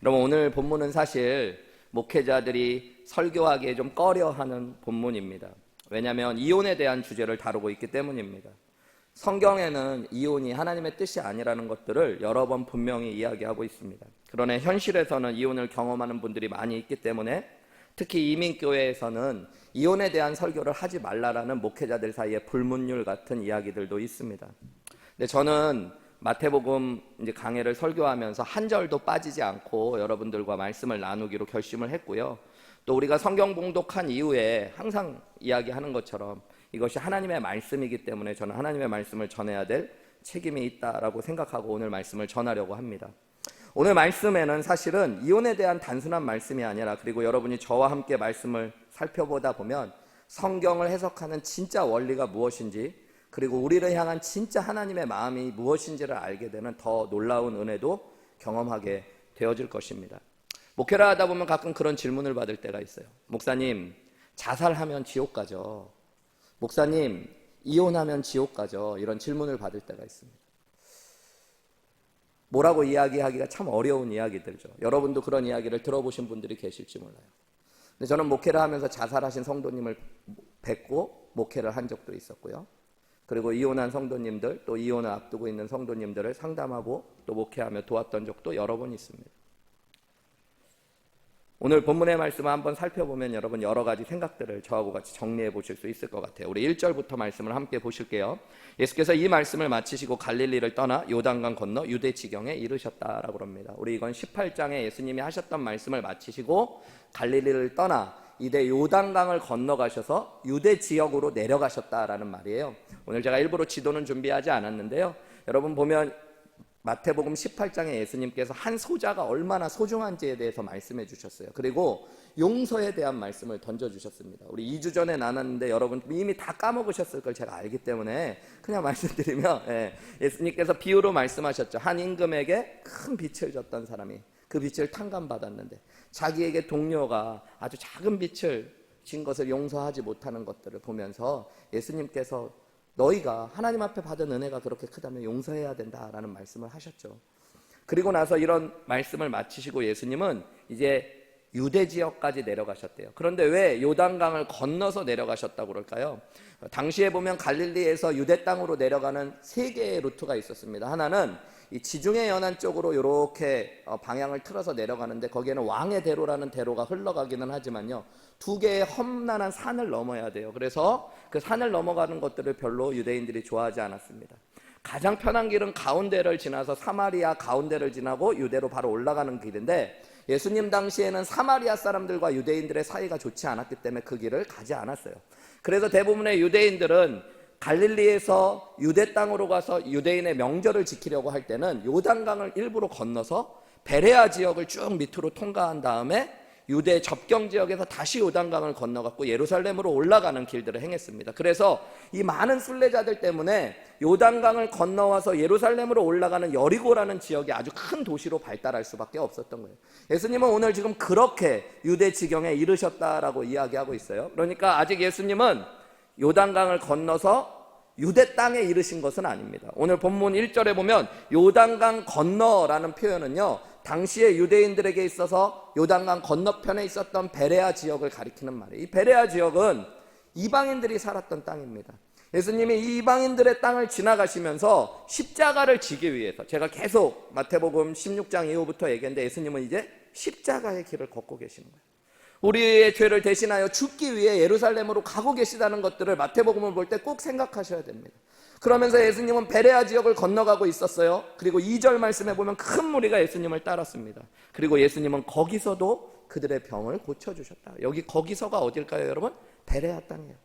여러분, 오늘 본문은 사실 목회자들이 설교하기에 좀 꺼려하는 본문입니다. 왜냐하면 이혼에 대한 주제를 다루고 있기 때문입니다. 성경에는 이혼이 하나님의 뜻이 아니라는 것들을 여러 번 분명히 이야기하고 있습니다. 그러나 현실에서는 이혼을 경험하는 분들이 많이 있기 때문에 특히 이민교회에서는 이혼에 대한 설교를 하지 말라라는 목회자들 사이에 불문율 같은 이야기들도 있습니다. 근데 저는 마태복음 이제 강해를 설교하면서 한 절도 빠지지 않고 여러분들과 말씀을 나누기로 결심을 했고요. 또 우리가 성경 봉독한 이후에 항상 이야기하는 것처럼 이것이 하나님의 말씀이기 때문에 저는 하나님의 말씀을 전해야 될 책임이 있다라고 생각하고 오늘 말씀을 전하려고 합니다. 오늘 말씀에는 사실은 이혼에 대한 단순한 말씀이 아니라, 그리고 여러분이 저와 함께 말씀을 살펴보다 보면 성경을 해석하는 진짜 원리가 무엇인지, 그리고 우리를 향한 진짜 하나님의 마음이 무엇인지를 알게 되는 더 놀라운 은혜도 경험하게 되어질 것입니다. 목회를 하다 보면 가끔 그런 질문을 받을 때가 있어요. 목사님, 자살하면 지옥 가죠? 목사님, 이혼하면 지옥 가죠? 이런 질문을 받을 때가 있습니다. 뭐라고 이야기하기가 참 어려운 이야기들죠. 여러분도 그런 이야기를 들어보신 분들이 계실지 몰라요. 근데 저는 목회를 하면서 자살하신 성도님을 뵙고 목회를 한 적도 있었고요. 그리고 이혼한 성도님들, 또 이혼을 앞두고 있는 성도님들을 상담하고 또 목회하며 도왔던 적도 여러 번 있습니다. 오늘 본문의 말씀을 한번 살펴보면 여러분 여러 가지 생각들을 저하고 같이 정리해 보실 수 있을 것 같아요. 우리 1절부터 말씀을 함께 보실게요. 예수께서 이 말씀을 마치시고 갈릴리를 떠나 요단강 건너 유대 지경에 이르셨다라고 합니다. 우리 이건 18장에 예수님이 하셨던 말씀을 마치시고 갈릴리를 떠나 이제 요단강을 건너가셔서 유대 지역으로 내려가셨다라는 말이에요. 오늘 제가 일부러 지도는 준비하지 않았는데요. 여러분 보면 마태복음 18장에 예수님께서 한 소자가 얼마나 소중한지에 대해서 말씀해 주셨어요. 그리고 용서에 대한 말씀을 던져주셨습니다. 우리 2주 전에 나눴는데 여러분 이미 다 까먹으셨을 걸 제가 알기 때문에 그냥 말씀드리면, 예수님께서 비유로 말씀하셨죠. 한 임금에게 큰 빚을 졌던 사람이 그 빚을 탕감받았는데 자기에게 동료가 아주 작은 빚을 진 것을 용서하지 못하는 것들을 보면서 예수님께서 너희가 하나님 앞에 받은 은혜가 그렇게 크다면 용서해야 된다라는 말씀을 하셨죠. 그리고 나서 이런 말씀을 마치시고 예수님은 이제 유대 지역까지 내려가셨대요. 그런데 왜 요단강을 건너서 내려가셨다고 그럴까요? 당시에 보면 갈릴리에서 유대 땅으로 내려가는 세 개의 루트가 있었습니다. 하나는 이 지중해 연안 쪽으로 이렇게 방향을 틀어서 내려가는데 거기에는 왕의 대로라는 대로가 흘러가기는 하지만요, 두 개의 험난한 산을 넘어야 돼요. 그래서 그 산을 넘어가는 것들을 별로 유대인들이 좋아하지 않았습니다. 가장 편한 길은 가운데를 지나서 사마리아 가운데를 지나고 유대로 바로 올라가는 길인데, 예수님 당시에는 사마리아 사람들과 유대인들의 사이가 좋지 않았기 때문에 그 길을 가지 않았어요. 그래서 대부분의 유대인들은 갈릴리에서 유대 땅으로 가서 유대인의 명절을 지키려고 할 때는 요단강을 일부러 건너서 베레아 지역을 쭉 밑으로 통과한 다음에 유대 접경 지역에서 다시 요단강을 건너갔고 예루살렘으로 올라가는 길들을 행했습니다. 그래서 이 많은 순례자들 때문에 요단강을 건너와서 예루살렘으로 올라가는 여리고라는 지역이 아주 큰 도시로 발달할 수밖에 없었던 거예요. 예수님은 오늘 지금 그렇게 유대 지경에 이르셨다라고 이야기하고 있어요. 그러니까 아직 예수님은 요단강을 건너서 유대 땅에 이르신 것은 아닙니다. 오늘 본문 1절에 보면 요단강 건너라는 표현은요, 당시에 유대인들에게 있어서 요단강 건너편에 있었던 베레아 지역을 가리키는 말이에요. 이 베레아 지역은 이방인들이 살았던 땅입니다. 예수님이 이 이방인들의 땅을 지나가시면서 십자가를 지기 위해서, 제가 계속 마태복음 16장 이후부터 얘기했는데 예수님은 이제 십자가의 길을 걷고 계시는 거예요. 우리의 죄를 대신하여 죽기 위해 예루살렘으로 가고 계시다는 것들을 마태복음을 볼 때 꼭 생각하셔야 됩니다. 그러면서 예수님은 베레아 지역을 건너가고 있었어요. 그리고 2절 말씀에 보면 큰 무리가 예수님을 따랐습니다. 그리고 예수님은 거기서도 그들의 병을 고쳐주셨다. 거기서가 어딜까요, 여러분? 베레아 땅이에요.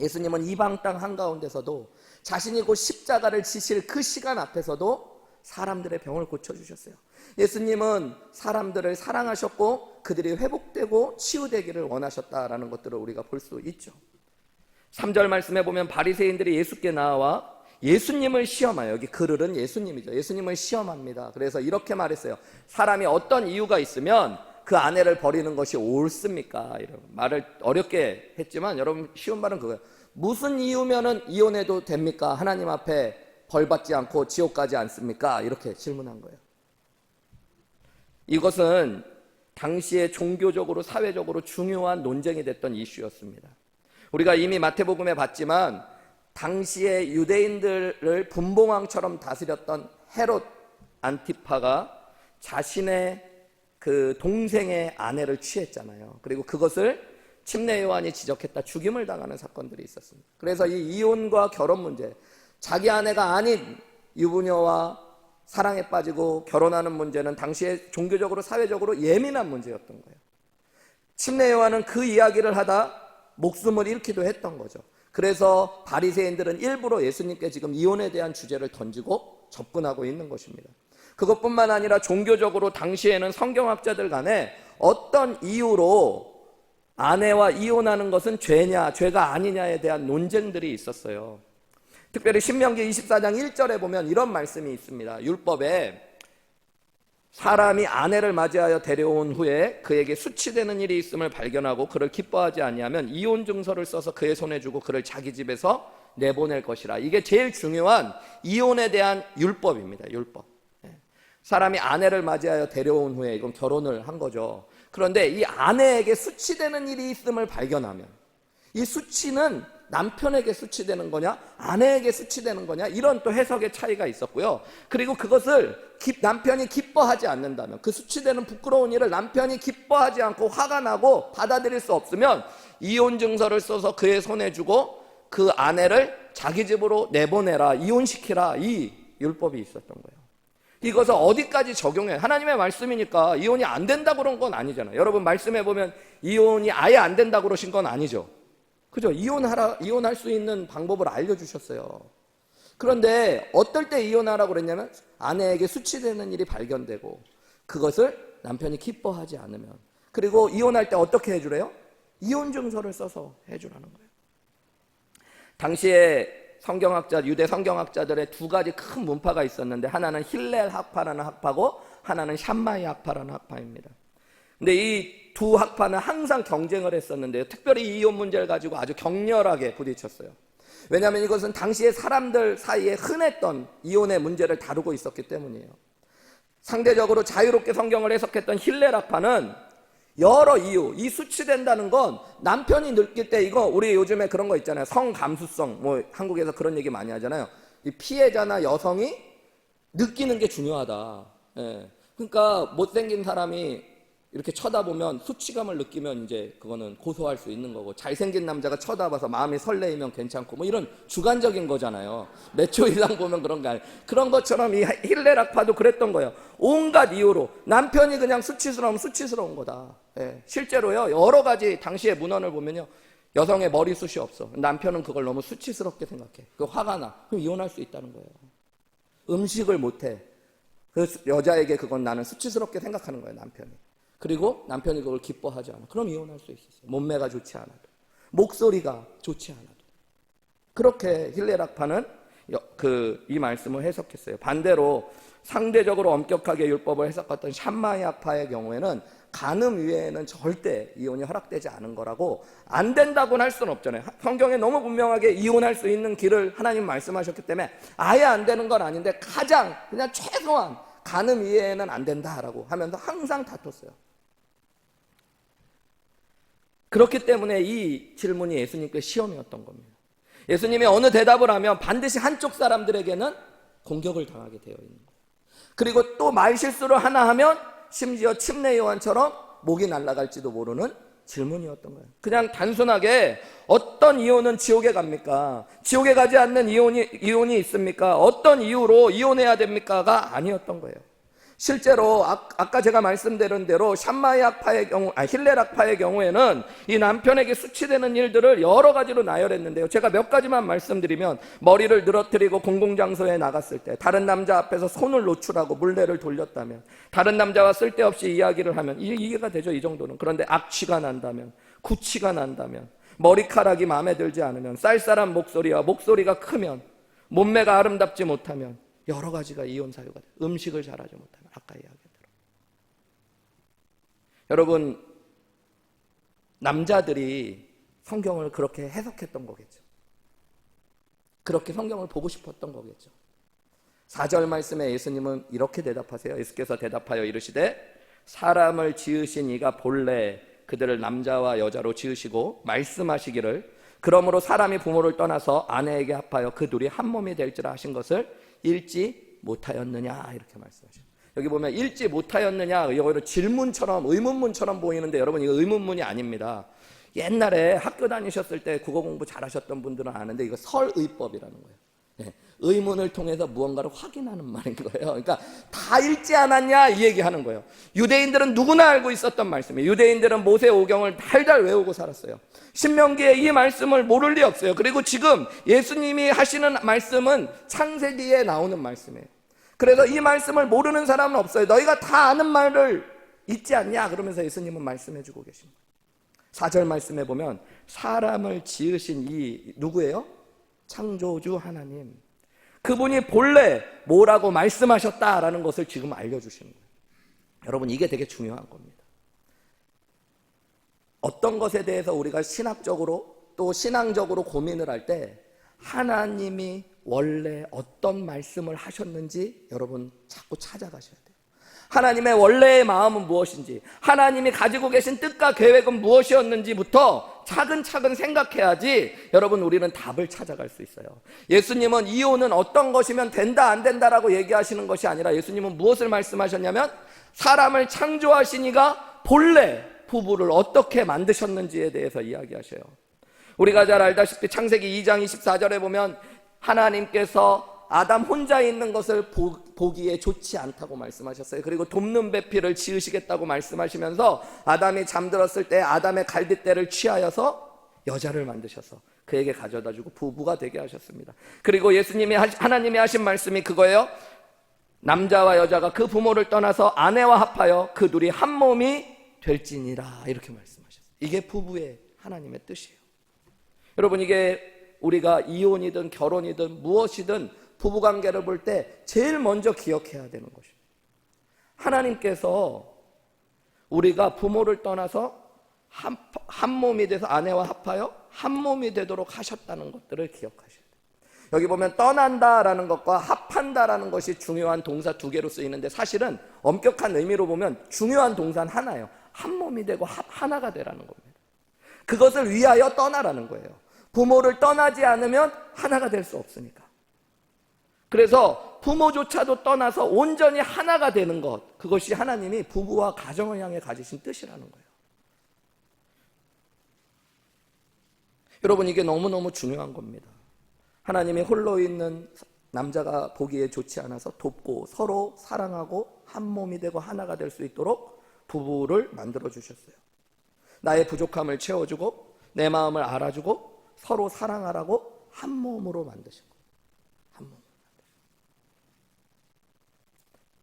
예수님은 이방 땅 한가운데서도 자신이 곧 십자가를 지실 그 시간 앞에서도 사람들의 병을 고쳐주셨어요. 예수님은 사람들을 사랑하셨고 그들이 회복되고 치유되기를 원하셨다라는 것들을 우리가 볼 수 있죠. 3절 말씀에 보면 바리새인들이 예수께 나와 예수님을 시험하여, 여기 그들은 예수님이죠. 예수님을 시험합니다. 그래서 이렇게 말했어요. 사람이 어떤 이유가 있으면 그 아내를 버리는 것이 옳습니까? 이런 말을 어렵게 했지만 여러분 쉬운 말은 그거예요. 무슨 이유면은 이혼해도 됩니까? 하나님 앞에 벌 받지 않고 지옥 가지 않습니까? 이렇게 질문한 거예요. 이것은 당시에 종교적으로 사회적으로 중요한 논쟁이 됐던 이슈였습니다. 우리가 이미 마태복음에 봤지만 당시에 유대인들을 분봉왕처럼 다스렸던 헤롯 안티파가 자신의 그 동생의 아내를 취했잖아요. 그리고 그것을 침례 요한이 지적했다 죽임을 당하는 사건들이 있었습니다. 그래서 이 이혼과 결혼 문제, 자기 아내가 아닌 유부녀와 사랑에 빠지고 결혼하는 문제는 당시에 종교적으로 사회적으로 예민한 문제였던 거예요. 침례 요한은 그 이야기를 하다 목숨을 잃기도 했던 거죠. 그래서 바리새인들은 일부러 예수님께 지금 이혼에 대한 주제를 던지고 접근하고 있는 것입니다. 그것뿐만 아니라 종교적으로 당시에는 성경학자들 간에 어떤 이유로 아내와 이혼하는 것은 죄냐 죄가 아니냐에 대한 논쟁들이 있었어요. 특별히 신명기 24장 1절에 보면 이런 말씀이 있습니다. 율법에 사람이 아내를 맞이하여 데려온 후에 그에게 수치되는 일이 있음을 발견하고 그를 기뻐하지 아니하면 이혼 증서를 써서 그의 손에 주고 그를 자기 집에서 내보낼 것이라. 이게 제일 중요한 이혼에 대한 율법입니다. 율법. 사람이 아내를 맞이하여 데려온 후에, 이건 결혼을 한 거죠. 그런데 이 아내에게 수치되는 일이 있음을 발견하면, 이 수치는 남편에게 수치되는 거냐 아내에게 수치되는 거냐, 이런 또 해석의 차이가 있었고요. 그리고 그것을 남편이 기뻐하지 않는다면, 그 수치되는 부끄러운 일을 남편이 기뻐하지 않고 화가 나고 받아들일 수 없으면 이혼 증서를 써서 그의 손에 주고 그 아내를 자기 집으로 내보내라, 이혼시키라, 이 율법이 있었던 거예요. 이것을 어디까지 적용해? 하나님의 말씀이니까 이혼이 안 된다고 그런 건 아니잖아요. 여러분 말씀해 보면 이혼이 아예 안 된다고 그러신 건 아니죠. 그죠? 이혼할 수 있는 방법을 알려주셨어요. 그런데 어떨 때 이혼하라고 그랬냐면 아내에게 수치되는 일이 발견되고 그것을 남편이 기뻐하지 않으면, 그리고 이혼할 때 어떻게 해주래요? 이혼 증서를 써서 해주라는 거예요. 당시에 유대 성경학자들의 두 가지 큰 문파가 있었는데, 하나는 힐렐 학파라는 학파고 하나는 샴마이 학파라는 학파입니다. 근데 이 두 학파는 항상 경쟁을 했었는데요. 특별히 이혼 문제를 가지고 아주 격렬하게 부딪혔어요. 왜냐하면 이것은 당시에 사람들 사이에 흔했던 이혼의 문제를 다루고 있었기 때문이에요. 상대적으로 자유롭게 성경을 해석했던 힐렐 학파는 여러 이유, 이 수치된다는 건 남편이 느낄 때, 이거 우리 요즘에 그런 거 있잖아요. 성감수성, 뭐 한국에서 그런 얘기 많이 하잖아요. 이 피해자나 여성이 느끼는 게 중요하다. 예. 그러니까 못생긴 사람이 이렇게 쳐다보면 수치감을 느끼면 이제 그거는 고소할 수 있는 거고, 잘생긴 남자가 쳐다봐서 마음이 설레이면 괜찮고, 뭐 이런 주관적인 거잖아요. 몇 초 이상 보면 그런 거 아니에요. 그런 것처럼 이 힐렐 학파도 그랬던 거예요. 온갖 이유로 남편이 그냥 수치스러우면 수치스러운 거다. 예. 실제로요, 여러 가지 당시의 문헌을 보면요, 여성의 머리숱이 없어. 남편은 그걸 너무 수치스럽게 생각해. 그 화가 나. 그럼 이혼할 수 있다는 거예요. 음식을 못해. 그 여자에게 그건 나는 수치스럽게 생각하는 거예요, 남편이. 그리고 남편이 그걸 기뻐하지 않아. 그럼 이혼할 수 있었어요. 몸매가 좋지 않아도, 목소리가 좋지 않아도. 그렇게 힐렐 학파는 이 말씀을 해석했어요. 반대로 상대적으로 엄격하게 율법을 해석했던 샴마이 학파의 경우에는 간음 위에는 절대 이혼이 허락되지 않은 거라고, 안 된다고는 할 수는 없잖아요. 성경에 너무 분명하게 이혼할 수 있는 길을 하나님 말씀하셨기 때문에 아예 안 되는 건 아닌데, 가장 그냥 최소한 간음 이외에는 안 된다라고 하면서 항상 다퉜어요. 그렇기 때문에 이 질문이 예수님께 시험이었던 겁니다. 예수님이 어느 대답을 하면 반드시 한쪽 사람들에게는 공격을 당하게 되어 있는 거예요. 그리고 또 말실수를 하나 하면 심지어 침례 요한처럼 목이 날아갈지도 모르는 질문이었던 거예요. 그냥 단순하게 어떤 이혼은 지옥에 갑니까? 지옥에 가지 않는 이혼이 있습니까? 어떤 이유로 이혼해야 됩니까?가 아니었던 거예요. 실제로 아까 제가 말씀드린 대로 샴마이 학파의 경우, 힐렐 학파의 경우에는 이 남편에게 수치되는 일들을 여러 가지로 나열했는데요. 제가 몇 가지만 말씀드리면, 머리를 늘어뜨리고 공공장소에 나갔을 때, 다른 남자 앞에서 손을 노출하고 물레를 돌렸다면, 다른 남자와 쓸데없이 이야기를 하면, 이해가 되죠, 이 정도는. 그런데 악취가 난다면, 구취가 난다면, 머리카락이 마음에 들지 않으면, 쌀쌀한 목소리와 목소리가 크면, 몸매가 아름답지 못하면, 여러 가지가 이혼 사유가 돼요. 음식을 잘하지 못하면, 아까 이야기대로. 여러분, 남자들이 성경을 그렇게 해석했던 거겠죠. 그렇게 성경을 보고 싶었던 거겠죠. 4절 말씀에 예수님은 이렇게 대답하세요. 예수께서 대답하여 이르시되 사람을 지으신 이가 본래 그들을 남자와 여자로 지으시고 말씀하시기를 그러므로 사람이 부모를 떠나서 아내에게 합하여 그 둘이 한 몸이 될지라 하신 것을 읽지 못하였느냐 이렇게 말씀하셔요. 여기 보면 읽지 못하였느냐 이거를 질문처럼 의문문처럼 보이는데 여러분 이거 의문문이 아닙니다. 옛날에 학교 다니셨을 때 국어 공부 잘하셨던 분들은 아는데 이거 설의법이라는 거예요. 네, 의문을 통해서 무언가를 확인하는 말인 거예요. 그러니까 다 읽지 않았냐 이 얘기하는 거예요. 유대인들은 누구나 알고 있었던 말씀이에요. 유대인들은 모세 오경을 달달 외우고 살았어요. 신명기에 이 말씀을 모를 리 없어요. 그리고 지금 예수님이 하시는 말씀은 창세기에 나오는 말씀이에요. 그래서 이 말씀을 모르는 사람은 없어요. 너희가 다 아는 말을 잊지 않냐 그러면서 예수님은 말씀해 주고 계십니다. 4절 말씀에 보면 사람을 지으신 이 누구예요? 창조주 하나님. 그분이 본래 뭐라고 말씀하셨다라는 것을 지금 알려주시는 거예요. 여러분 이게 되게 중요한 겁니다. 어떤 것에 대해서 우리가 신학적으로 또 신앙적으로 고민을 할 때 하나님이 원래 어떤 말씀을 하셨는지 여러분 자꾸 찾아가셔야 돼요. 하나님의 원래의 마음은 무엇인지, 하나님이 가지고 계신 뜻과 계획은 무엇이었는지부터 차근차근 생각해야지 여러분 우리는 답을 찾아갈 수 있어요. 예수님은 이혼은 어떤 것이면 된다 안 된다라고 얘기하시는 것이 아니라 예수님은 무엇을 말씀하셨냐면 사람을 창조하신 이가 본래 부부를 어떻게 만드셨는지에 대해서 이야기하셔요. 우리가 잘 알다시피 창세기 2장 24절에 보면 하나님께서 아담 혼자 있는 것을 보기에 좋지 않다고 말씀하셨어요. 그리고 돕는 배필을 지으시겠다고 말씀하시면서 아담이 잠들었을 때 아담의 갈빗대를 취하여서 여자를 만드셔서 그에게 가져다 주고 부부가 되게 하셨습니다. 그리고 하나님이 하신 말씀이 그거예요. 남자와 여자가 그 부모를 떠나서 아내와 합하여 그 둘이 한 몸이 될지니라 이렇게 말씀하셨어요. 이게 부부의 하나님의 뜻이에요. 여러분 이게 우리가 이혼이든 결혼이든 무엇이든 부부관계를 볼 때 제일 먼저 기억해야 되는 것입니다. 하나님께서 우리가 부모를 떠나서 한 몸이 돼서 아내와 합하여 한 몸이 되도록 하셨다는 것들을 기억하셔야 돼요. 여기 보면 떠난다라는 것과 합한다라는 것이 중요한 동사 두 개로 쓰이는데 사실은 엄격한 의미로 보면 중요한 동사는 하나예요. 한 몸이 되고 하나가 되라는 겁니다. 그것을 위하여 떠나라는 거예요. 부모를 떠나지 않으면 하나가 될 수 없으니까. 그래서 부모조차도 떠나서 온전히 하나가 되는 것, 그것이 하나님이 부부와 가정을 향해 가지신 뜻이라는 거예요. 여러분 이게 너무너무 중요한 겁니다. 하나님이 홀로 있는 남자가 보기에 좋지 않아서 돕고 서로 사랑하고 한 몸이 되고 하나가 될 수 있도록 부부를 만들어 주셨어요. 나의 부족함을 채워주고 내 마음을 알아주고 서로 사랑하라고 한 몸으로 만드신 거예요. 한 몸.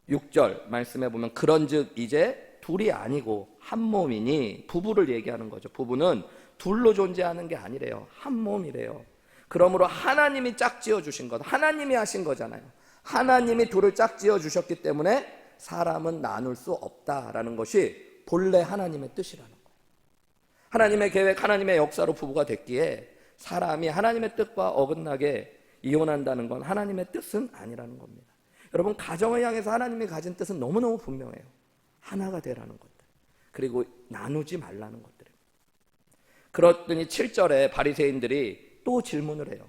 6절 말씀해 보면 그런즉 이제 둘이 아니고 한 몸이니 부부를 얘기하는 거죠. 부부는 둘로 존재하는 게 아니래요. 한 몸이래요. 그러므로 하나님이 짝지어 주신 것, 하나님이 하신 거잖아요. 하나님이 둘을 짝지어 주셨기 때문에 사람은 나눌 수 없다라는 것이 본래 하나님의 뜻이라는 거예요. 하나님의 계획, 하나님의 역사로 부부가 됐기에 사람이 하나님의 뜻과 어긋나게 이혼한다는 건 하나님의 뜻은 아니라는 겁니다. 여러분 가정을 향해서 하나님이 가진 뜻은 너무너무 분명해요. 하나가 되라는 것들, 그리고 나누지 말라는 것들입니다. 그랬더니 7절에 바리새인들이 또 질문을 해요.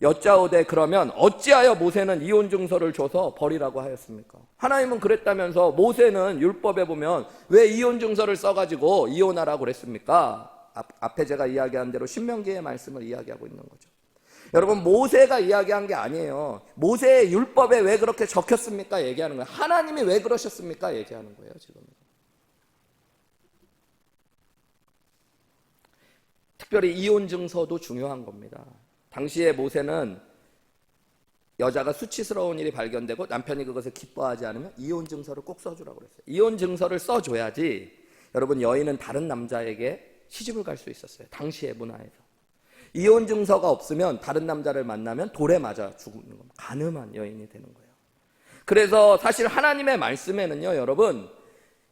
여짜오되 그러면 어찌하여 모세는 이혼 증서를 줘서 버리라고 하였습니까? 하나님은 그랬다면서 모세는 율법에 보면 왜 이혼 증서를 써가지고 이혼하라고 그랬습니까? 앞에 제가 이야기한 대로 신명기의 말씀을 이야기하고 있는 거죠. 여러분 모세가 이야기한 게 아니에요. 모세의 율법에 왜 그렇게 적혔습니까? 얘기하는 거예요. 하나님이 왜 그러셨습니까? 얘기하는 거예요. 지금 특별히 이혼 증서도 중요한 겁니다. 당시에 모세는 여자가 수치스러운 일이 발견되고 남편이 그것을 기뻐하지 않으면 이혼 증서를 꼭 써주라고 그랬어요. 이혼 증서를 써줘야지 여러분 여인은 다른 남자에게 시집을 갈 수 있었어요. 당시의 문화에서. 이혼 증서가 없으면 다른 남자를 만나면 돌에 맞아 죽는 겁니다. 간음한 여인이 되는 거예요. 그래서 사실 하나님의 말씀에는요, 여러분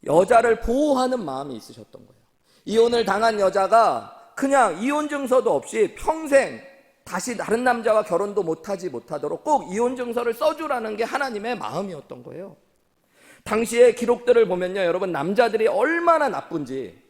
여자를 보호하는 마음이 있으셨던 거예요. 이혼을 당한 여자가 그냥 이혼 증서도 없이 평생 다시 다른 남자와 결혼도 못하도록 꼭 이혼 증서를 써주라는 게 하나님의 마음이었던 거예요. 당시의 기록들을 보면요, 여러분, 남자들이 얼마나 나쁜지,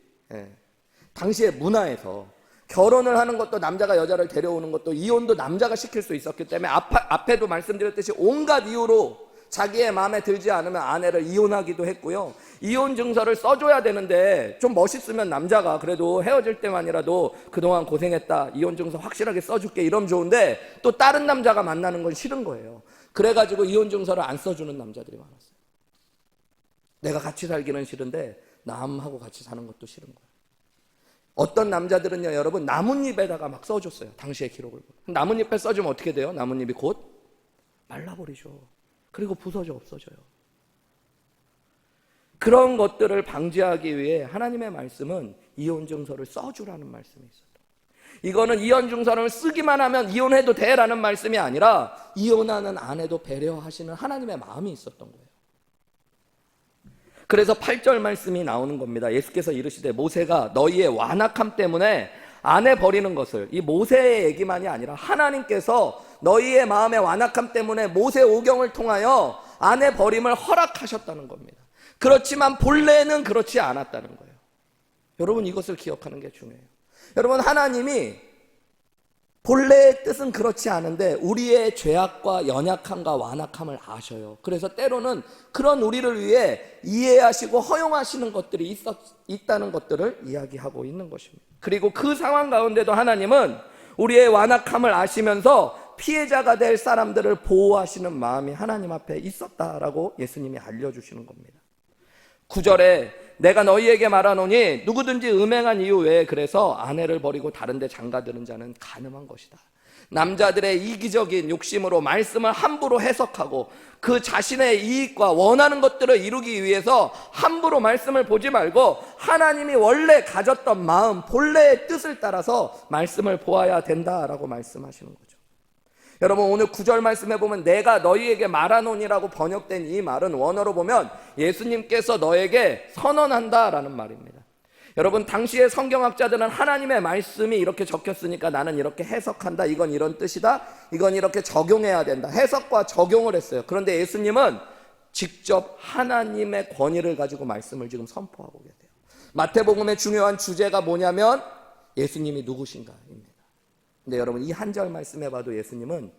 당시의 문화에서 결혼을 하는 것도, 남자가 여자를 데려오는 것도, 이혼도 남자가 시킬 수 있었기 때문에 앞에도 말씀드렸듯이 온갖 이유로 자기의 마음에 들지 않으면 아내를 이혼하기도 했고요. 이혼 증서를 써줘야 되는데 좀 멋있으면 남자가 그래도 헤어질 때만이라도 그동안 고생했다, 이혼 증서 확실하게 써줄게, 이러면 좋은데 또 다른 남자가 만나는 건 싫은 거예요. 그래가지고 이혼 증서를 안 써주는 남자들이 많았어요. 내가 같이 살기는 싫은데 남하고 같이 사는 것도 싫은 거예요. 어떤 남자들은요, 여러분, 나뭇잎에다가 막 써줬어요. 당시의 기록을 보면. 나뭇잎에 써주면 어떻게 돼요? 나뭇잎이 곧 말라버리죠. 그리고 부서져 없어져요. 그런 것들을 방지하기 위해 하나님의 말씀은 이혼 증서를 써주라는 말씀이 있어요. 이거는 이혼 증서를 쓰기만 하면 이혼해도 돼라는 말씀이 아니라 이혼하는 아내도 배려하시는 하나님의 마음이 있었던 거예요. 그래서 8절 말씀이 나오는 겁니다. 예수께서 이르시되 모세가 너희의 완악함 때문에 아내 버리는 것을, 이 모세의 얘기만이 아니라 하나님께서 너희의 마음의 완악함 때문에 모세 오경을 통하여 아내 버림을 허락하셨다는 겁니다. 그렇지만 본래는 그렇지 않았다는 거예요. 여러분, 이것을 기억하는 게 중요해요. 여러분, 하나님이 본래의 뜻은 그렇지 않은데 우리의 죄악과 연약함과 완악함을 아셔요. 그래서 때로는 그런 우리를 위해 이해하시고 허용하시는 것들이 있다는 것들을 이야기하고 있는 것입니다. 그리고 그 상황 가운데도 하나님은 우리의 완악함을 아시면서 피해자가 될 사람들을 보호하시는 마음이 하나님 앞에 있었다라고 예수님이 알려주시는 겁니다. 9절에 내가 너희에게 말하노니 누구든지 음행한 이유 외에 그래서 아내를 버리고 다른 데 장가드는 자는 간음한 것이다. 남자들의 이기적인 욕심으로 말씀을 함부로 해석하고 그 자신의 이익과 원하는 것들을 이루기 위해서 함부로 말씀을 보지 말고 하나님이 원래 가졌던 마음, 본래의 뜻을 따라서 말씀을 보아야 된다라고 말씀하시는 거죠. 여러분, 오늘 9절 말씀해 보면 내가 너희에게 말하노니라고 번역된 이 말은 원어로 보면 예수님께서 너에게 선언한다라는 말입니다. 여러분, 당시의 성경학자들은 하나님의 말씀이 이렇게 적혔으니까 나는 이렇게 해석한다, 이건 이런 뜻이다, 이건 이렇게 적용해야 된다, 해석과 적용을 했어요. 그런데 예수님은 직접 하나님의 권위를 가지고 말씀을 지금 선포하고 계세요. 마태복음의 중요한 주제가 뭐냐면 예수님이 누구신가입니다. 근데 여러분, 이 한 절 말씀해 봐도 예수님은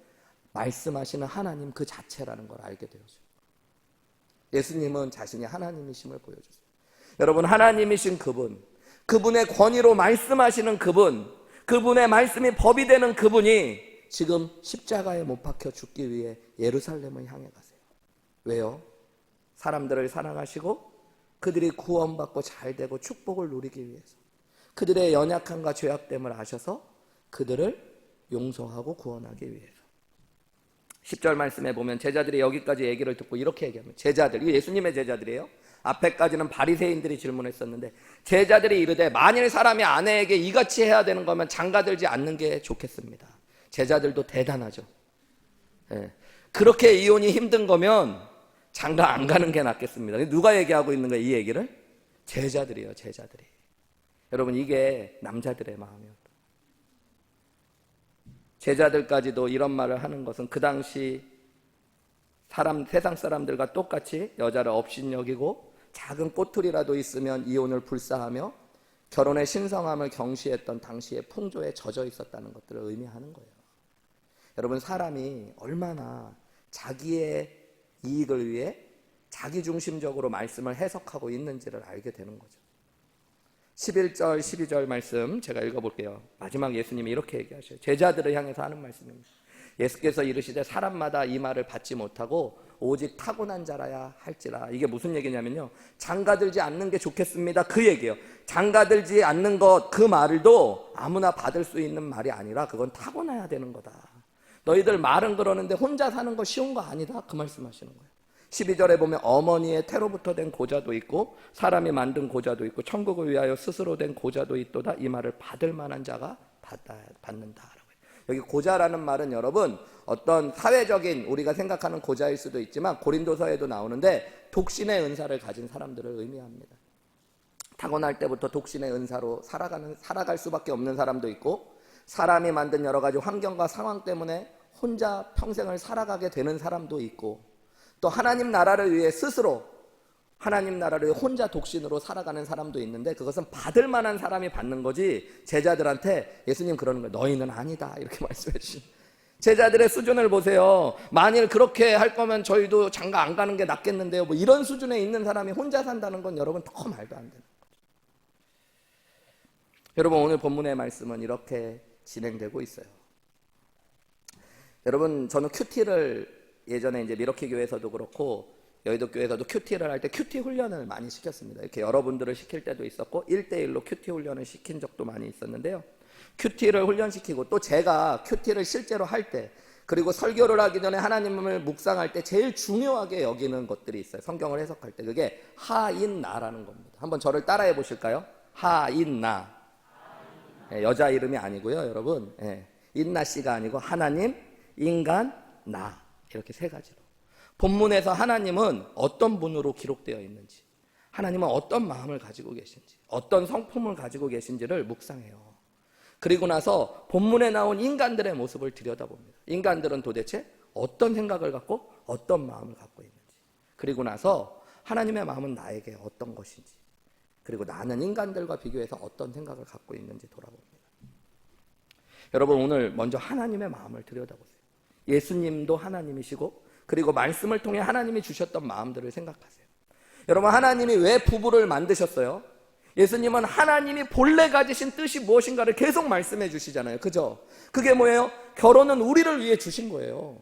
말씀하시는 하나님 그 자체라는 걸 알게 되었어요. 예수님은 자신이 하나님이심을 보여주세요. 여러분, 하나님이신 그분, 그분의 권위로 말씀하시는 그분, 그분의 말씀이 법이 되는 그분이 지금 십자가에 못 박혀 죽기 위해 예루살렘을 향해 가세요. 왜요? 사람들을 사랑하시고 그들이 구원받고 잘되고 축복을 누리기 위해서, 그들의 연약함과 죄악됨을 아셔서 그들을 용서하고 구원하기 위해서. 10절 말씀에 보면 제자들이 여기까지 얘기를 듣고 이렇게 얘기합니다. 제자들, 이게 예수님의 제자들이에요. 앞에까지는 바리새인들이 질문했었는데 제자들이 이르되 만일 사람이 아내에게 이같이 해야 되는 거면 장가들지 않는 게 좋겠습니다. 제자들도 대단하죠. 그렇게 이혼이 힘든 거면 장가 안 가는 게 낫겠습니다. 누가 얘기하고 있는 거예요, 이 얘기를? 제자들이에요, 제자들이. 여러분, 이게 남자들의 마음이에요. 제자들까지도 이런 말을 하는 것은 그 당시 세상 사람들과 똑같이 여자를 업신여기고 작은 꼬투리라도 있으면 이혼을 불사하며 결혼의 신성함을 경시했던 당시의 풍조에 젖어 있었다는 것들을 의미하는 거예요. 여러분, 사람이 얼마나 자기의 이익을 위해 자기중심적으로 말씀을 해석하고 있는지를 알게 되는 거죠. 11절, 12절 말씀 제가 읽어볼게요. 마지막 예수님이 이렇게 얘기하셔요. 제자들을 향해서 하는 말씀입니다. 예수께서 이르시되 사람마다 이 말을 받지 못하고 오직 타고난 자라야 할지라. 이게 무슨 얘기냐면요, 장가들지 않는 게 좋겠습니다, 그 얘기예요. 장가들지 않는 것, 그 말도 아무나 받을 수 있는 말이 아니라 그건 타고나야 되는 거다. 너희들 말은 그러는데 혼자 사는 거 쉬운 거 아니다, 그 말씀하시는 거예요. 12절에 보면 어머니의 태로부터 된 고자도 있고 사람이 만든 고자도 있고 천국을 위하여 스스로 된 고자도 있도다. 이 말을 받을 만한 자가 받는다. 여기 고자라는 말은 여러분 어떤 사회적인 우리가 생각하는 고자일 수도 있지만 고린도서에도 나오는데 독신의 은사를 가진 사람들을 의미합니다. 타고날 때부터 독신의 은사로 살아갈 수밖에 없는 사람도 있고 사람이 만든 여러 가지 환경과 상황 때문에 혼자 평생을 살아가게 되는 사람도 있고 또 하나님 나라를 위해 스스로 하나님 나라를 혼자 독신으로 살아가는 사람도 있는데 그것은 받을 만한 사람이 받는 거지 제자들한테 예수님 그러는 거예요. 너희는 아니다 이렇게 말씀해 주신 제자들의 수준을 보세요. 만일 그렇게 할 거면 저희도 장가 안 가는 게 낫겠는데요. 뭐 이런 수준에 있는 사람이 혼자 산다는 건 여러분 더 말도 안 되는 거죠. 여러분 오늘 본문의 말씀은 이렇게 진행되고 있어요. 여러분 저는 큐티를 예전에 이제 미러키 교회에서도 그렇고 여의도 교회에서도 큐티를 할 때 큐티 훈련을 많이 시켰습니다. 이렇게 여러분들을 시킬 때도 있었고 1대1로 큐티 훈련을 시킨 적도 많이 있었는데요. 큐티를 훈련시키고 또 제가 큐티를 실제로 할 때 그리고 설교를 하기 전에 하나님을 묵상할 때 제일 중요하게 여기는 것들이 있어요. 성경을 해석할 때 그게 하인나라는 겁니다. 한번 저를 따라해 보실까요? 하인나. 여자 이름이 아니고요 여러분. 인나 씨가 아니고 하나님, 인간, 나 이렇게 세 가지로. 본문에서 하나님은 어떤 분으로 기록되어 있는지, 하나님은 어떤 마음을 가지고 계신지, 어떤 성품을 가지고 계신지를 묵상해요. 그리고 나서 본문에 나온 인간들의 모습을 들여다봅니다. 인간들은 도대체 어떤 생각을 갖고 어떤 마음을 갖고 있는지, 그리고 나서 하나님의 마음은 나에게 어떤 것인지, 그리고 나는 인간들과 비교해서 어떤 생각을 갖고 있는지 돌아봅니다. 여러분 오늘 먼저 하나님의 마음을 들여다보세요. 예수님도 하나님이시고 그리고 말씀을 통해 하나님이 주셨던 마음들을 생각하세요. 여러분 하나님이 왜 부부를 만드셨어요? 예수님은 하나님이 본래 가지신 뜻이 무엇인가를 계속 말씀해 주시잖아요. 그죠? 그게 뭐예요? 결혼은 우리를 위해 주신 거예요.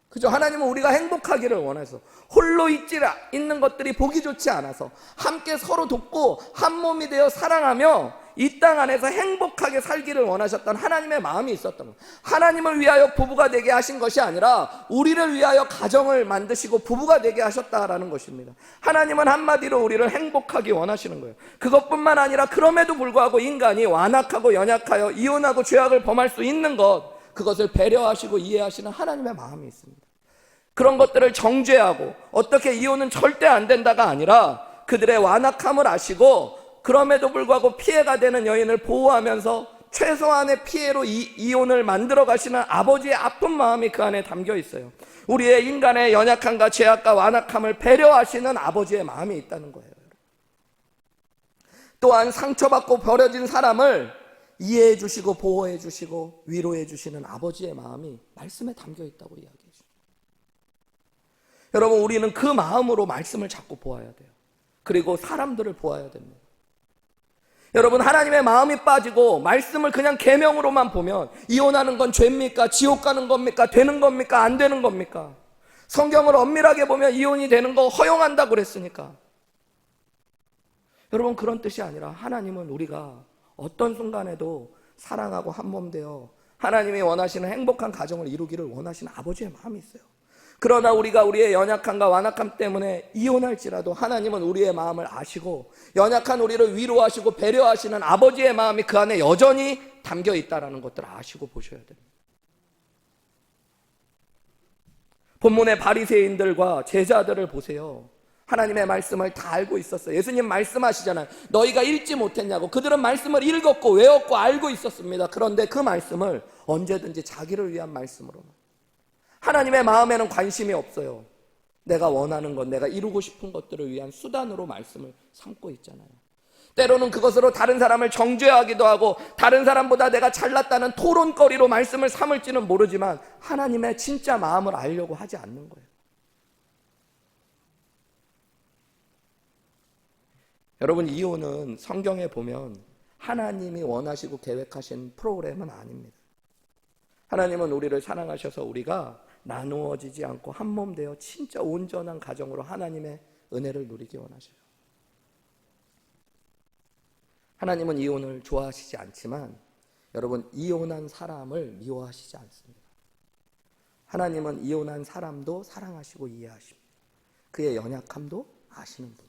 그죠? 하나님은 우리가 행복하기를 원해서 홀로 있는 것들이 보기 좋지 않아서 함께 서로 돕고 한 몸이 되어 사랑하며 이 땅 안에서 행복하게 살기를 원하셨던 하나님의 마음이 있었던 거예요. 하나님을 위하여 부부가 되게 하신 것이 아니라 우리를 위하여 가정을 만드시고 부부가 되게 하셨다라는 것입니다. 하나님은 한마디로 우리를 행복하게 원하시는 거예요. 그것뿐만 아니라 그럼에도 불구하고 인간이 완악하고 연약하여 이혼하고 죄악을 범할 수 있는 것, 그것을 배려하시고 이해하시는 하나님의 마음이 있습니다. 그런 것들을 정죄하고 어떻게 이혼은 절대 안 된다가 아니라 그들의 완악함을 아시고 그럼에도 불구하고 피해가 되는 여인을 보호하면서 최소한의 피해로 이혼을 만들어 가시는 아버지의 아픈 마음이 그 안에 담겨 있어요. 우리의 인간의 연약함과 죄악과 완악함을 배려하시는 아버지의 마음이 있다는 거예요. 또한 상처받고 버려진 사람을 이해해 주시고 보호해 주시고 위로해 주시는 아버지의 마음이 말씀에 담겨 있다고 이야기해 줍니다. 여러분 우리는 그 마음으로 말씀을 자꾸 보아야 돼요. 그리고 사람들을 보아야 됩니다. 여러분 하나님의 마음이 빠지고 말씀을 그냥 계명으로만 보면 이혼하는 건 죄입니까? 지옥 가는 겁니까? 되는 겁니까? 안 되는 겁니까? 성경을 엄밀하게 보면 이혼이 되는 거 허용한다고 그랬으니까. 여러분 그런 뜻이 아니라 하나님은 우리가 어떤 순간에도 사랑하고 한 몸 되어 하나님이 원하시는 행복한 가정을 이루기를 원하시는 아버지의 마음이 있어요. 그러나 우리가 우리의 연약함과 완악함 때문에 이혼할지라도 하나님은 우리의 마음을 아시고 연약한 우리를 위로하시고 배려하시는 아버지의 마음이 그 안에 여전히 담겨 있다는 것들을 아시고 보셔야 됩니다. 본문의 바리새인들과 제자들을 보세요. 하나님의 말씀을 다 알고 있었어요. 예수님 말씀하시잖아요. 너희가 읽지 못했냐고. 그들은 말씀을 읽었고 외웠고 알고 있었습니다. 그런데 그 말씀을 언제든지 자기를 위한 말씀으로만, 하나님의 마음에는 관심이 없어요. 내가 원하는 것, 내가 이루고 싶은 것들을 위한 수단으로 말씀을 삼고 있잖아요. 때로는 그것으로 다른 사람을 정죄하기도 하고 다른 사람보다 내가 잘났다는 토론거리로 말씀을 삼을지는 모르지만 하나님의 진짜 마음을 알려고 하지 않는 거예요. 여러분 이혼은 성경에 보면 하나님이 원하시고 계획하신 프로그램은 아닙니다. 하나님은 우리를 사랑하셔서 우리가 나누어지지 않고 한 몸 되어 진짜 온전한 가정으로 하나님의 은혜를 누리기 원하셔요. 하나님은 이혼을 좋아하시지 않지만 여러분 이혼한 사람을 미워하시지 않습니다. 하나님은 이혼한 사람도 사랑하시고 이해하십니다. 그의 연약함도 아시는 분이세요.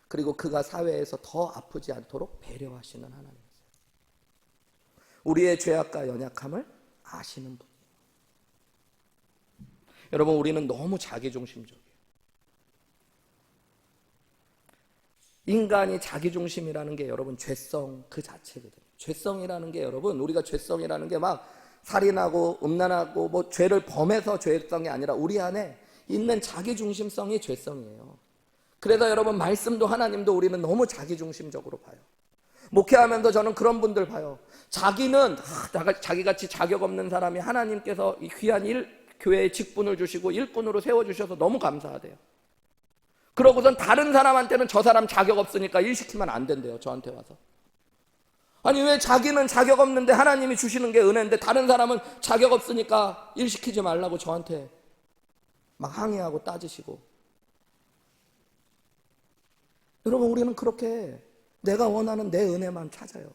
그리고 그가 사회에서 더 아프지 않도록 배려하시는 하나님이세요. 우리의 죄악과 연약함을 아시는 분이에요. 여러분 우리는 너무 자기중심적이에요. 인간이 자기중심이라는 게 여러분 죄성 그 자체거든요. 죄성이라는 게 여러분 우리가 죄성이라는 게 막 살인하고 음란하고 뭐 죄를 범해서 죄성이 아니라 우리 안에 있는 자기중심성이 죄성이에요. 그래서 여러분, 말씀도 하나님도 우리는 너무 자기중심적으로 봐요. 목회하면서 저는 그런 분들 봐요. 자기는 자기같이 자격 없는 사람이 하나님께서 이 귀한 교회에 직분을 주시고 일꾼으로 세워주셔서 너무 감사하대요. 그러고선 다른 사람한테는 저 사람 자격 없으니까 일 시키면 안 된대요. 저한테 와서. 아니, 왜 자기는 자격 없는데 하나님이 주시는 게 은혜인데 다른 사람은 자격 없으니까 일 시키지 말라고 저한테 막 항의하고 따지시고. 여러분, 우리는 그렇게 내가 원하는 내 은혜만 찾아요.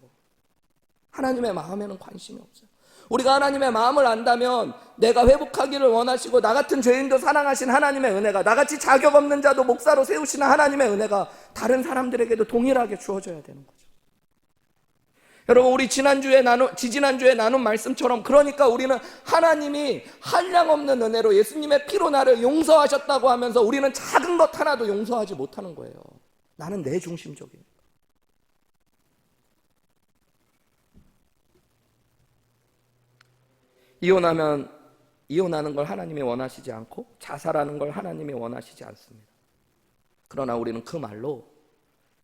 하나님의 마음에는 관심이 없어요. 우리가 하나님의 마음을 안다면 내가 회복하기를 원하시고 나 같은 죄인도 사랑하신 하나님의 은혜가, 나같이 자격 없는 자도 목사로 세우시는 하나님의 은혜가 다른 사람들에게도 동일하게 주어져야 되는 거죠. 여러분, 우리 지지난주에 나눈 말씀처럼, 그러니까 우리는 하나님이 한량 없는 은혜로 예수님의 피로 나를 용서하셨다고 하면서 우리는 작은 것 하나도 용서하지 못하는 거예요. 나는 내 중심적인. 이혼하는 걸 하나님이 원하시지 않고 자살하는 걸 하나님이 원하시지 않습니다. 그러나 우리는 그 말로,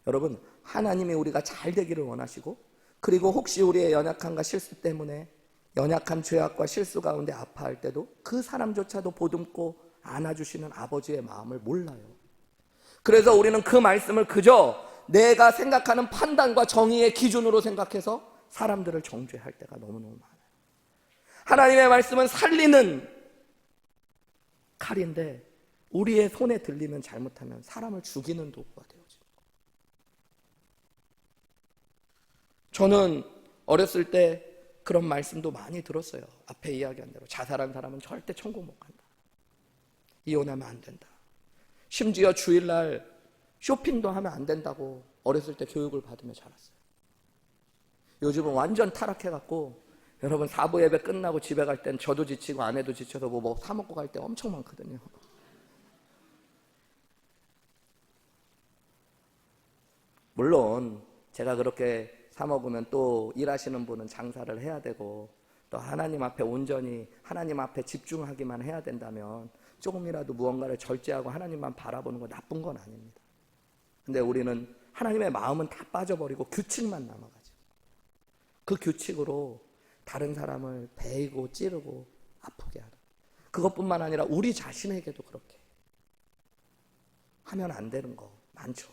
여러분, 하나님이 우리가 잘 되기를 원하시고, 그리고 혹시 우리의 연약함과 실수 때문에 연약한 죄악과 실수 가운데 아파할 때도 그 사람조차도 보듬고 안아주시는 아버지의 마음을 몰라요. 그래서 우리는 그 말씀을 그저 내가 생각하는 판단과 정의의 기준으로 생각해서 사람들을 정죄할 때가 너무너무 많아요. 하나님의 말씀은 살리는 칼인데 우리의 손에 들리면, 잘못하면 사람을 죽이는 도구가 되어집니다. 저는 어렸을 때 그런 말씀도 많이 들었어요. 앞에 이야기한 대로 자살한 사람은 절대 천국 못 간다. 이혼하면 안 된다. 심지어 주일날 쇼핑도 하면 안 된다고 어렸을 때 교육을 받으며 자랐어요. 요즘은 완전 타락해갖고, 여러분, 사부 예배 끝나고 집에 갈 땐 저도 지치고 아내도 지쳐서 뭐 사 먹고 갈 때 엄청 많거든요. 물론 제가 그렇게 사 먹으면 또 일하시는 분은 장사를 해야 되고 또 하나님 앞에 온전히 하나님 앞에 집중하기만 해야 된다면 조금이라도 무언가를 절제하고 하나님만 바라보는 거 나쁜 건 아닙니다. 근데 우리는 하나님의 마음은 다 빠져버리고 규칙만 남아가지고 그 규칙으로 다른 사람을 베이고 찌르고 아프게 하는, 그것뿐만 아니라 우리 자신에게도 그렇게 하면 안 되는 거 많죠.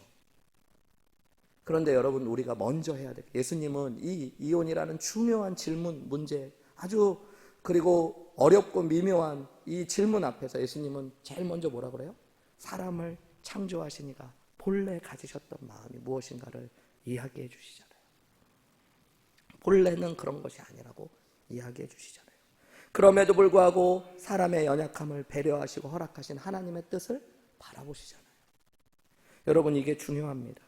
그런데 여러분, 우리가 먼저 해야 돼요. 예수님은 이 이혼이라는 중요한 질문, 문제, 아주 그리고 어렵고 미묘한 이 질문 앞에서 예수님은 제일 먼저 뭐라 그래요? 사람을 창조하시니가 본래 가지셨던 마음이 무엇인가를 이야기해 주시잖아요. 본래는 그런 것이 아니라고 이야기해 주시잖아요. 그럼에도 불구하고 사람의 연약함을 배려하시고 허락하신 하나님의 뜻을 바라보시잖아요. 여러분, 이게 중요합니다.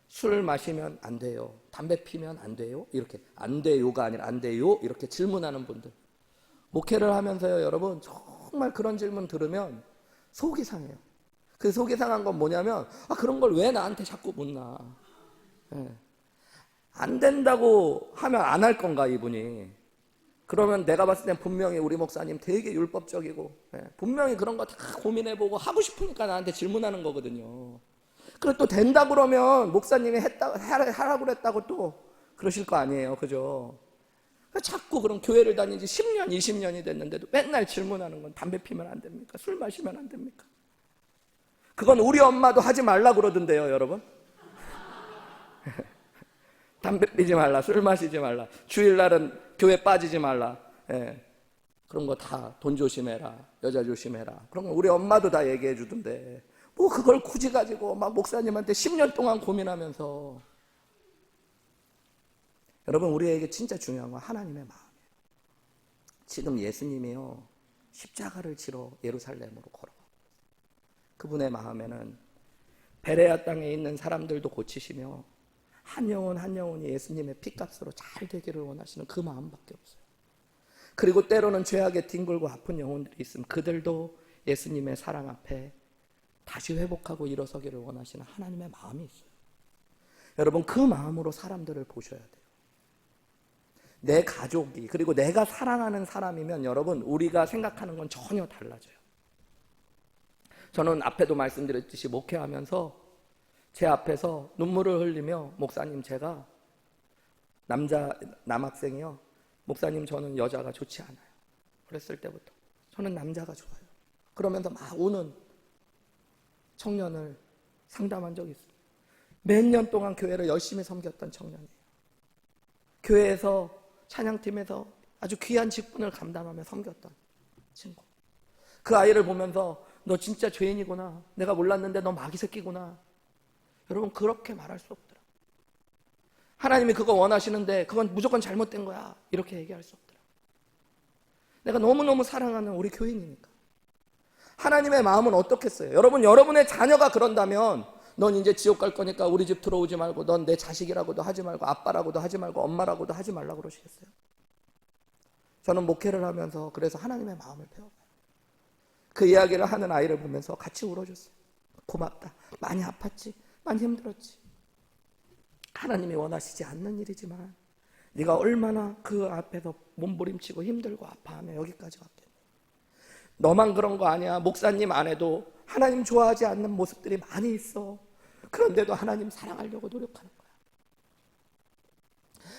술 마시면 안 돼요. 담배 피면 안 돼요. 이렇게 안 돼요가 아니라 안 돼요. 이렇게 질문하는 분들. 목회를 하면서요, 여러분, 정말 그런 질문 들으면 속이 상해요. 그 속이 상한 건 뭐냐면, 그런 걸 왜 나한테 자꾸 묻나. 네. 안 된다고 하면 안 할 건가, 이분이. 그러면 내가 봤을 땐 분명히 우리 목사님 되게 율법적이고, 분명히 그런 거 다 고민해보고 하고 싶으니까 나한테 질문하는 거거든요. 그리고 또 된다 그러면 목사님이 하라고 그랬다고 또 그러실 거 아니에요. 그죠? 자꾸 그럼 교회를 다닌 지 10년, 20년이 됐는데도 맨날 질문하는 건 담배 피면 안 됩니까? 술 마시면 안 됩니까? 그건 우리 엄마도 하지 말라 그러던데요, 여러분. 담배 피지 말라, 술 마시지 말라, 주일날은 교회 빠지지 말라. 그런 거 다 돈 조심해라, 여자 조심해라. 그런 거 우리 엄마도 다 얘기해 주던데 뭐 그걸 굳이 가지고 막 목사님한테 10년 동안 고민하면서. 여러분, 우리에게 진짜 중요한 건 하나님의 마음이에요. 지금 예수님이요, 십자가를 지러 예루살렘으로 걸어가고 그분의 마음에는 베레아 땅에 있는 사람들도 고치시며 한 영혼 한 영혼이 예수님의 피값으로 잘 되기를 원하시는 그 마음밖에 없어요. 그리고 때로는 죄악에 뒹굴고 아픈 영혼들이 있으면 그들도 예수님의 사랑 앞에 다시 회복하고 일어서기를 원하시는 하나님의 마음이 있어요. 여러분, 그 마음으로 사람들을 보셔야 돼요. 내 가족이, 그리고 내가 사랑하는 사람이면 여러분, 우리가 생각하는 건 전혀 달라져요. 저는 앞에도 말씀드렸듯이 목회하면서 제 앞에서 눈물을 흘리며 목사님 제가 남학생이요. 목사님 저는 여자가 좋지 않아요. 그랬을 때부터 저는 남자가 좋아요. 그러면서 막 우는 청년을 상담한 적이 있어요. 몇 년 동안 교회를 열심히 섬겼던 청년이에요. 교회에서 찬양팀에서 아주 귀한 직분을 감당하며 섬겼던 친구. 그 아이를 보면서 너 진짜 죄인이구나. 내가 몰랐는데 너 마귀 새끼구나. 여러분 그렇게 말할 수 없더라. 하나님이 그거 원하시는데 그건 무조건 잘못된 거야. 이렇게 얘기할 수 없더라. 내가 너무너무 사랑하는 우리 교인이니까. 하나님의 마음은 어떻겠어요? 여러분의 자녀가 그런다면 넌 이제 지옥 갈 거니까 우리 집 들어오지 말고 넌 내 자식이라고도 하지 말고 아빠라고도 하지 말고 엄마라고도 하지 말라고 그러시겠어요? 저는 목회를 하면서 그래서 하나님의 마음을 배워봐요. 그 이야기를 하는 아이를 보면서 같이 울어줬어요. 고맙다. 많이 아팠지. 많이 힘들었지. 하나님이 원하시지 않는 일이지만 네가 얼마나 그 앞에서 몸부림치고 힘들고 아파하며 여기까지 왔겠니. 너만 그런 거 아니야. 목사님 안에도 하나님 좋아하지 않는 모습들이 많이 있어. 그런데도 하나님 사랑하려고 노력하는 거야.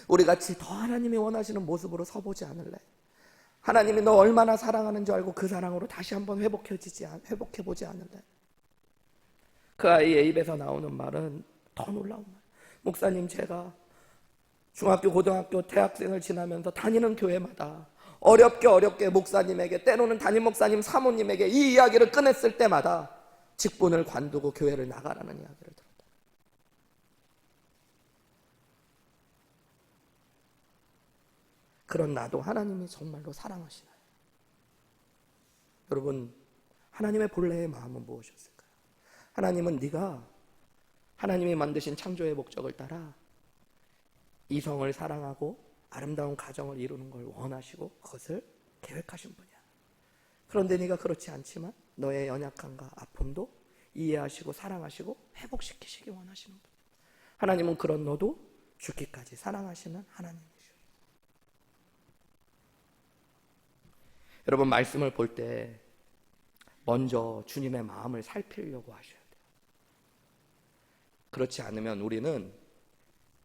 우리 같이 더 하나님이 원하시는 모습으로 서보지 않을래? 하나님이 너 얼마나 사랑하는 줄 알고 그 사랑으로 다시 한번 회복해보지 않을래? 그 아이의 입에서 나오는 말은 더 놀라운 말. 목사님 제가 중학교, 고등학교, 대학생을 지나면서 다니는 교회마다 어렵게 목사님에게 때로는 담임 목사님, 사모님에게 이 이야기를 꺼냈을 때마다 직분을 관두고 교회를 나가라는 이야기를 들었다. 그런 나도 하나님이 정말로 사랑하시나요? 여러분 하나님의 본래의 마음은 무엇이었을까요? 하나님은 네가 하나님이 만드신 창조의 목적을 따라 이성을 사랑하고 아름다운 가정을 이루는 걸 원하시고 그것을 계획하신 분이야. 그런데 네가 그렇지 않지만 너의 연약함과 아픔도 이해하시고 사랑하시고 회복시키시기 원하시는 분. 하나님은 그런 너도 죽기까지 사랑하시는 하나님이시오. 여러분 말씀을 볼 때 먼저 주님의 마음을 살피려고 하셔야 돼요. 그렇지 않으면 우리는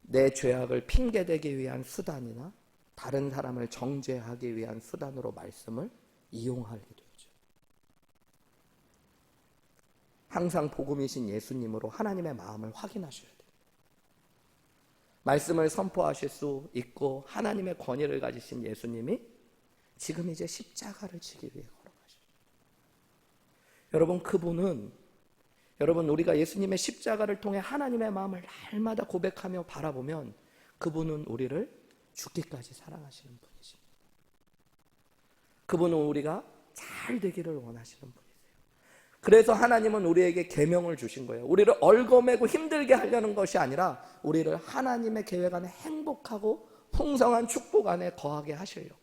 내 죄악을 핑계대기 위한 수단이나 다른 사람을 정죄하기 위한 수단으로 말씀을 이용하게 되죠. 항상 복음이신 예수님으로 하나님의 마음을 확인하셔야 돼요. 말씀을 선포하실 수 있고 하나님의 권위를 가지신 예수님이 지금 이제 십자가를 지기 위해 걸어가셔요. 여러분 그분은 우리가 예수님의 십자가를 통해 하나님의 마음을 날마다 고백하며 바라보면 그분은 우리를 죽기까지 사랑하시는 분이십니다. 그분은 우리가 잘 되기를 원하시는 분이세요. 그래서 하나님은 우리에게 계명을 주신 거예요. 우리를 얽어매고 힘들게 하려는 것이 아니라 우리를 하나님의 계획 안에 행복하고 풍성한 축복 안에 거하게 하시려고.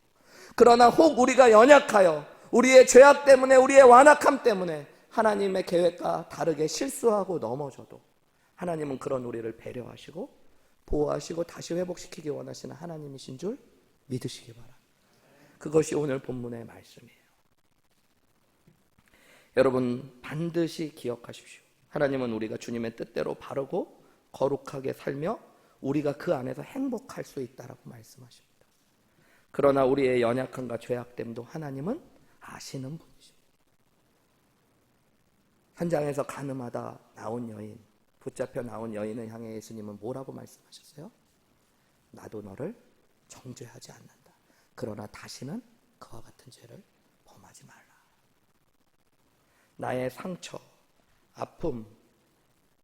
그러나 혹 우리가 연약하여 우리의 죄악 때문에 우리의 완악함 때문에 하나님의 계획과 다르게 실수하고 넘어져도 하나님은 그런 우리를 배려하시고 보호하시고 다시 회복시키기 원하시는 하나님이신 줄 믿으시기 바랍니다. 그것이 오늘 본문의 말씀이에요. 여러분 반드시 기억하십시오. 하나님은 우리가 주님의 뜻대로 바르고 거룩하게 살며 우리가 그 안에서 행복할 수 있다라고 말씀하십니다. 그러나 우리의 연약함과 죄악됨도 하나님은 아시는 분이십니다. 현장에서 가늠하다 나온 여인, 붙잡혀 나온 여인을 향해 예수님은 뭐라고 말씀하셨어요? 나도 너를 정죄하지 않는다. 그러나 다시는 그와 같은 죄를 범하지 말라. 나의 상처, 아픔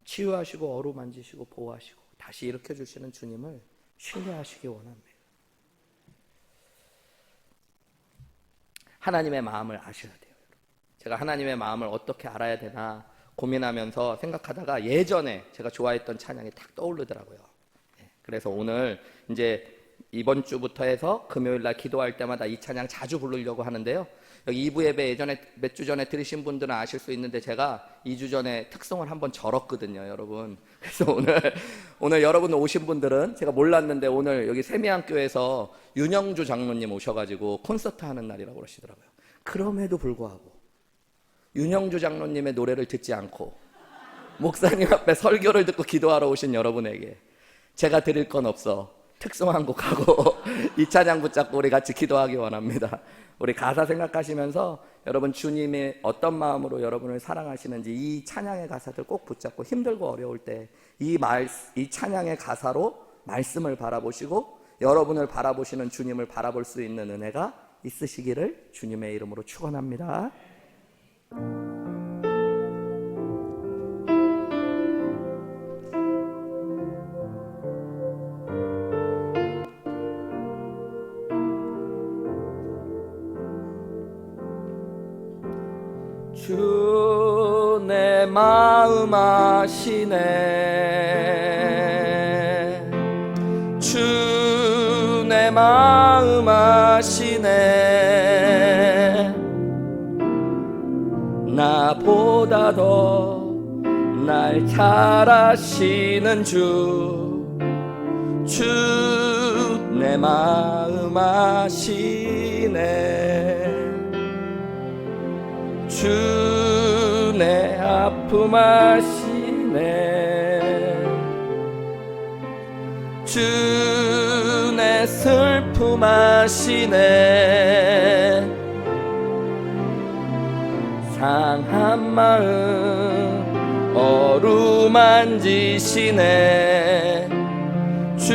치유하시고 어루만지시고 보호하시고 다시 일으켜주시는 주님을 신뢰하시기 원합니다. 하나님의 마음을 아셔야 돼요. 제가 하나님의 마음을 어떻게 알아야 되나 고민하면서 생각하다가 예전에 제가 좋아했던 찬양이 딱 떠오르더라고요. 그래서 오늘 이제 이번 주부터 해서 금요일날 기도할 때마다 이 찬양 자주 부르려고 하는데요. 여기 2부 예배 예전에 몇 주 전에 들으신 분들은 아실 수 있는데 제가 2주 전에 특송을 한번 절었거든요, 여러분. 그래서 오늘 여러분 오신 분들은 제가 몰랐는데 오늘 여기 세미안교회에서 윤영주 장로님 오셔가지고 콘서트 하는 날이라고 그러시더라고요. 그럼에도 불구하고 윤형주 장로님의 노래를 듣지 않고 목사님 앞에 설교를 듣고 기도하러 오신 여러분에게 제가 드릴 건 없어 특송한 곡하고 이 찬양 붙잡고 우리 같이 기도하기 원합니다. 우리 가사 생각하시면서 여러분 주님이 어떤 마음으로 여러분을 사랑하시는지 이 찬양의 가사들 꼭 붙잡고 힘들고 어려울 때 이 찬양의 가사로 말씀을 바라보시고 여러분을 바라보시는 주님을 바라볼 수 있는 은혜가 있으시기를 주님의 이름으로 축원합니다. 주 내 마음 아시네 주 내 마음 아시네 나보다 더 날 잘 아시는 주 내 마음 아시네 주 내 아픔 아시네 주 내 슬픔 아시네 상한 마음 어루만지시네 주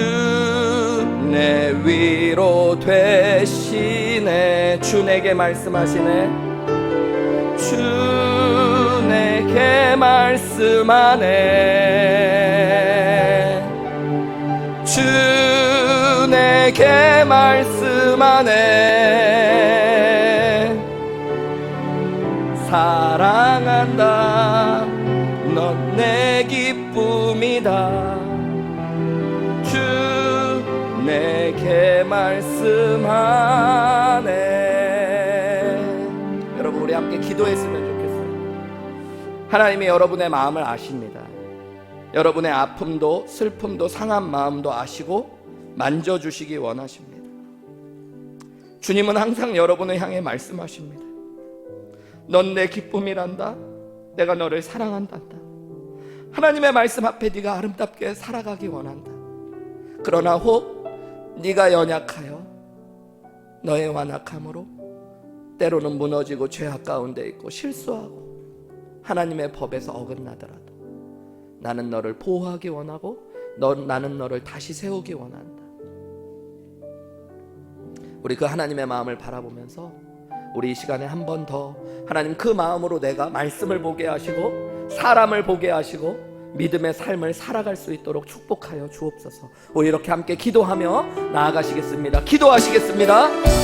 내 위로 되시네 주 내게 말씀하시네 주 내게 말씀하네 주 내게 말씀하네 사랑한다 넌 내 기쁨이다 주 내게 말씀하네. 여러분 우리 함께 기도했으면 좋겠어요. 하나님이 여러분의 마음을 아십니다. 여러분의 아픔도 슬픔도 상한 마음도 아시고 만져주시기 원하십니다. 주님은 항상 여러분을 향해 말씀하십니다. 넌 내 기쁨이란다. 내가 너를 사랑한단다. 하나님의 말씀 앞에 네가 아름답게 살아가기 원한다. 그러나 혹 네가 연약하여 너의 완악함으로 때로는 무너지고 죄악 가운데 있고 실수하고 하나님의 법에서 어긋나더라도 나는 너를 보호하기 원하고 나는 너를 다시 세우기 원한다. 우리 그 하나님의 마음을 바라보면서 우리 이 시간에 한 번 더 하나님 그 마음으로 내가 말씀을 보게 하시고 사람을 보게 하시고 믿음의 삶을 살아갈 수 있도록 축복하여 주옵소서. 우리 이렇게 함께 기도하며 나아가시겠습니다. 기도하시겠습니다.